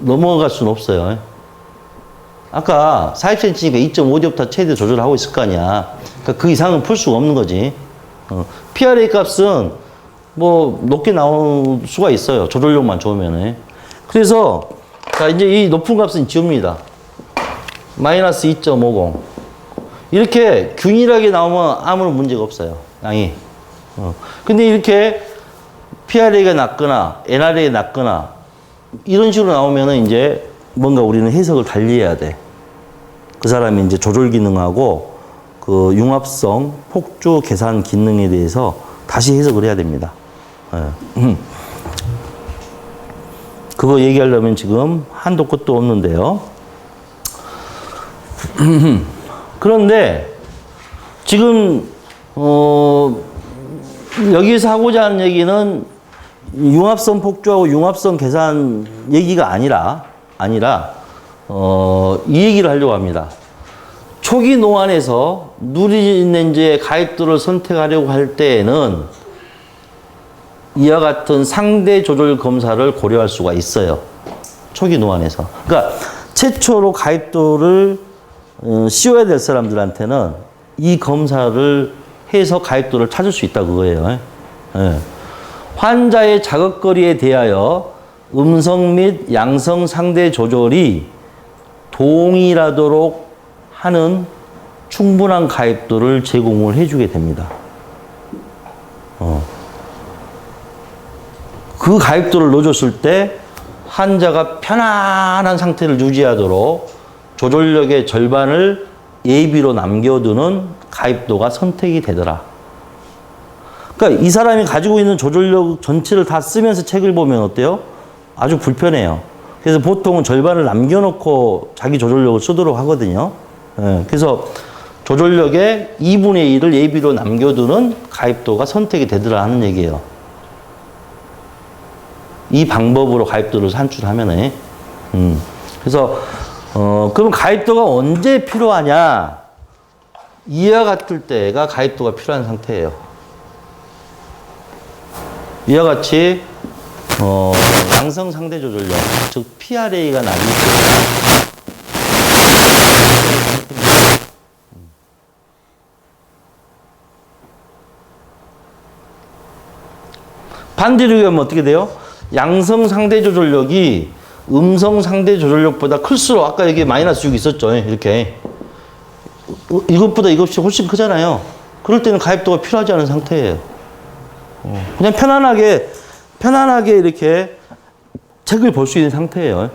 넘어갈 수는 없어요. 아까 40cm니까 2.5 디옵타 최대 조절하고 있을 거 아니야. 그러니까 그 이상은 풀 수가 없는 거지. PRA 값은 뭐 높게 나올 수가 있어요. 조절력만 좋으면은. 그래서 자, 이제 이 높은 값은 지웁니다. 마이너스 2.50. 이렇게 균일하게 나오면 아무런 문제가 없어요. 양이. 근데 이렇게 PRA가 낮거나 NRA가 낮거나 이런 식으로 나오면은 이제 뭔가 우리는 해석을 달리 해야 돼. 그 사람이 이제 조절 기능하고 그 융합성 폭주 계산 기능에 대해서 다시 해석을 해야 됩니다. 그거 얘기하려면 지금 한도 끝도 없는데요. 그런데 지금 여기서 하고자 하는 얘기는 융합성 폭주하고 융합성 계산 얘기가 아니라 이 얘기를 하려고 합니다. 초기 노안에서 누리는지의 가입도를 선택하려고 할 때에는 이와 같은 상대 조절 검사를 고려할 수가 있어요. 초기 노안에서. 그러니까 최초로 가입도를 씌워야 될 사람들한테는 이 검사를 해서 가입도를 찾을 수 있다 그거예요. 예. 환자의 자극거리에 대하여 음성 및 양성 상대 조절이 동일하도록 하는 충분한 가입도를 제공을 해주게 됩니다. 그 가입도를 넣어줬을 때 환자가 편안한 상태를 유지하도록 조절력의 절반을 예비로 남겨두는 가입도가 선택이 되더라. 그러니까 이 사람이 가지고 있는 조절력 전체를 다 쓰면서 책을 보면 어때요? 아주 불편해요. 그래서 보통은 절반을 남겨놓고 자기 조절력을 쓰도록 하거든요. 예, 그래서 조절력의 2분의 1을 예비로 남겨두는 가입도가 선택이 되더라 하는 얘기예요. 이 방법으로 가입도를 산출하면은. 그래서 그럼 가입도가 언제 필요하냐? 이와 같을 때가 가입도가 필요한 상태예요. 이와 같이 양성 상대 조절력, 즉 PRA가 낮을 때 반대로 얘기하면 어떻게 돼요? 양성 상대 조절력이 음성 상대 조절력보다 클수록 아까 여기 마이너스 6 있었죠. 이렇게 이것보다 이것이 훨씬 크잖아요. 그럴 때는 가입도가 필요하지 않은 상태예요. 그냥 편안하게 이렇게 책을 볼 수 있는 상태예요.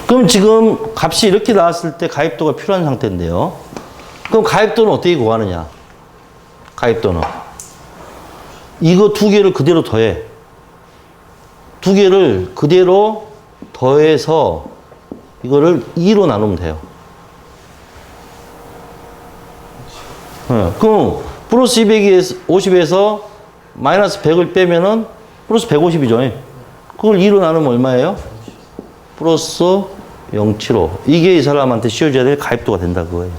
그럼 지금 값이 이렇게 나왔을 때 가입도가 필요한 상태인데요. 그럼 가입도는 어떻게 구하느냐? 가입도는 이거 두 개를 그대로 더해. 두 개를 그대로 더해서 이거를 2로 나누면 돼요. 네. 그럼 플러스 250에서 마이너스 100을 빼면은 플러스 150이죠. 그걸 2로 나누면 얼마예요? 플러스 075. 이게 이 사람한테 씌워줘야 될 가입도가 된다 그거예요.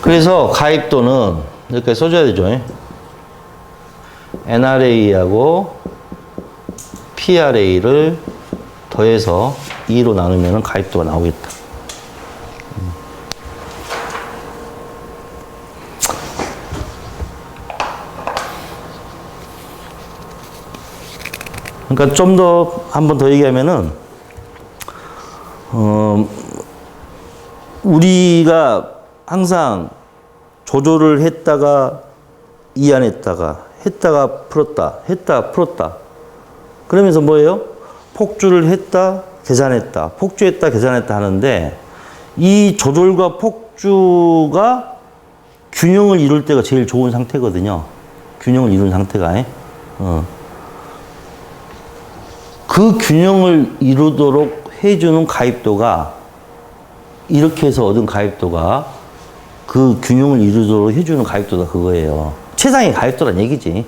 그래서 가입도는 이렇게 써줘야 되죠. NRA하고 PRA를 더해서 2로 나누면 가입도가 나오겠다. 그러니까 좀 더 한 번 더 얘기하면은 우리가 항상 조절을 했다가 이완했다가 했다가 풀었다 그러면서 뭐예요? 폭주를 했다 계산했다 폭주했다 계산했다 하는데 이 조절과 폭주가 균형을 이룰 때가 제일 좋은 상태거든요. 균형을 이룬 상태가 그 균형을 이루도록 해주는 가입도가 이렇게 해서 얻은 가입도가 그 균형을 이루도록 해주는 가입도가 그거예요. 최상의 가입도란 얘기지.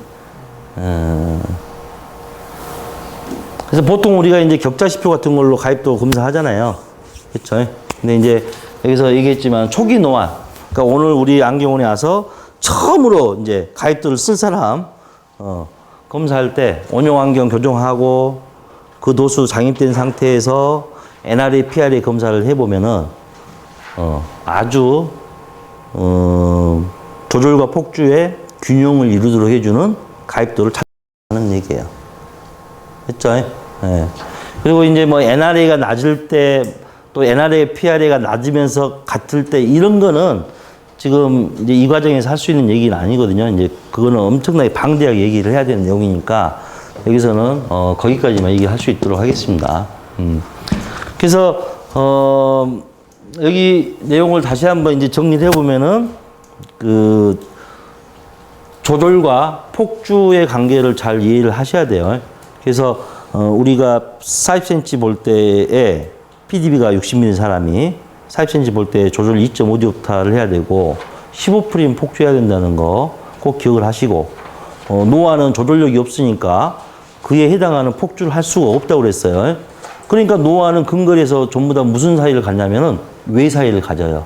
그래서 보통 우리가 이제 격자지표 같은 걸로 가입도 검사하잖아요. 그렇죠? 근데 이제 여기서 얘기했지만 초기 노안. 그러니까 오늘 우리 안경원에 와서 처음으로 이제 가입도를 쓸 사람 검사할 때 원형 안경 교정하고 그 도수 장입된 상태에서 NRA, PRA 검사를 해보면은 아주 조절과 폭주의 균형을 이루도록 해주는 가입도를 찾는 얘기예요. 됐죠? 네. 그리고 이제 뭐 NRA가 낮을 때 또 NRA, PRA가 낮으면서 같을 때 이런 거는 지금 이제 이 과정에서 할 수 있는 얘기는 아니거든요. 이제 그거는 엄청나게 방대하게 얘기를 해야 되는 내용이니까 여기서는 거기까지만 얘기할 수 있도록 하겠습니다. 그래서 여기 내용을 다시 한번 이제 정리를 해보면은 조절과 폭주의 관계를 잘 이해를 하셔야 돼요. 그래서 우리가 40cm 볼 때에 PDB가 60mm 사람이 40cm 볼 때 조절 2.5디옵타를 해야 되고 15프레임 폭주해야 된다는 거 꼭 기억을 하시고 노아는 조절력이 없으니까 그에 해당하는 폭주를 할 수가 없다고 그랬어요. 그러니까 노아는 근거리에서 전부 다 무슨 사이를 갖냐면은 외 사이를 가져요.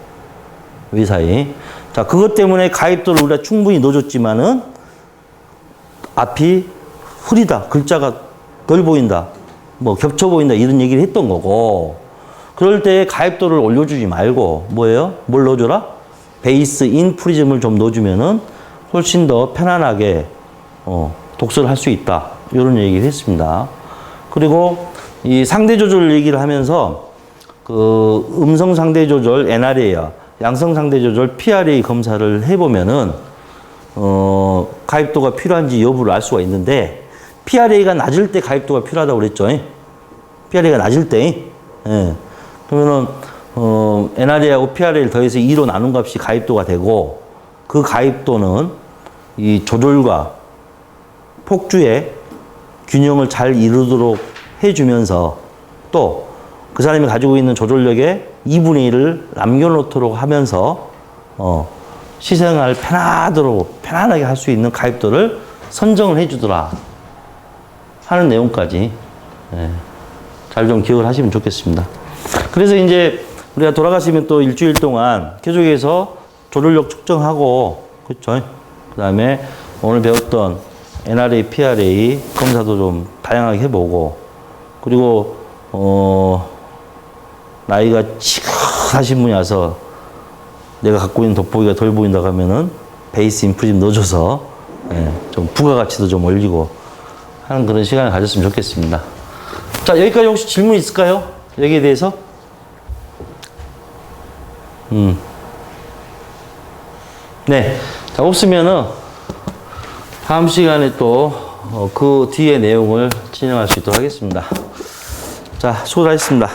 외 사이. 자, 그것 때문에 가입도를 우리가 충분히 넣어줬지만은 앞이 흐리다, 글자가 덜 보인다, 뭐 겹쳐 보인다 이런 얘기를 했던 거고, 그럴 때 가입도를 올려주지 말고 뭐예요? 뭘 넣어줘라? 베이스 인 프리즘을 좀 넣어주면은 훨씬 더 편안하게 독서를 할 수 있다 이런 얘기를 했습니다. 그리고 이 상대 조절 얘기를 하면서 그 음성 상대 조절 NRA와 양성 상대 조절 PRA 검사를 해보면은 가입도가 필요한지 여부를 알 수가 있는데, PRA가 낮을 때 가입도가 필요하다고 그랬죠. PRA가 낮을 때. 예. 그러면은 NRA하고 PRA를 더해서 2로 나눈 값이 가입도가 되고, 그 가입도는 이 조절과 폭주의 균형을 잘 이루도록 해주면서 또 그 사람이 가지고 있는 조절력의 2분의 1을 남겨놓도록 하면서 시생활 편안하게 할 수 있는 가입도를 선정을 해주더라 하는 내용까지 잘 좀 기억을 하시면 좋겠습니다. 그래서 이제 우리가 돌아가시면 또 일주일 동안 계속해서 조절력 측정하고, 그렇죠? 그 다음에 오늘 배웠던 NRA, PRA 검사도 좀 다양하게 해보고, 그리고 나이가 지긋하신 분이 와서 내가 갖고 있는 돋보기가 덜 보인다고 하면은 베이스 인프림 넣어줘서 좀 부가가치도 좀 올리고 하는 그런 시간을 가졌으면 좋겠습니다. 자, 여기까지 혹시 질문 있을까요? 여기에 대해서? 네. 자, 없으면은 다음 시간에 또 그 뒤에 내용을 진행할 수 있도록 하겠습니다. 자, 수고하셨습니다.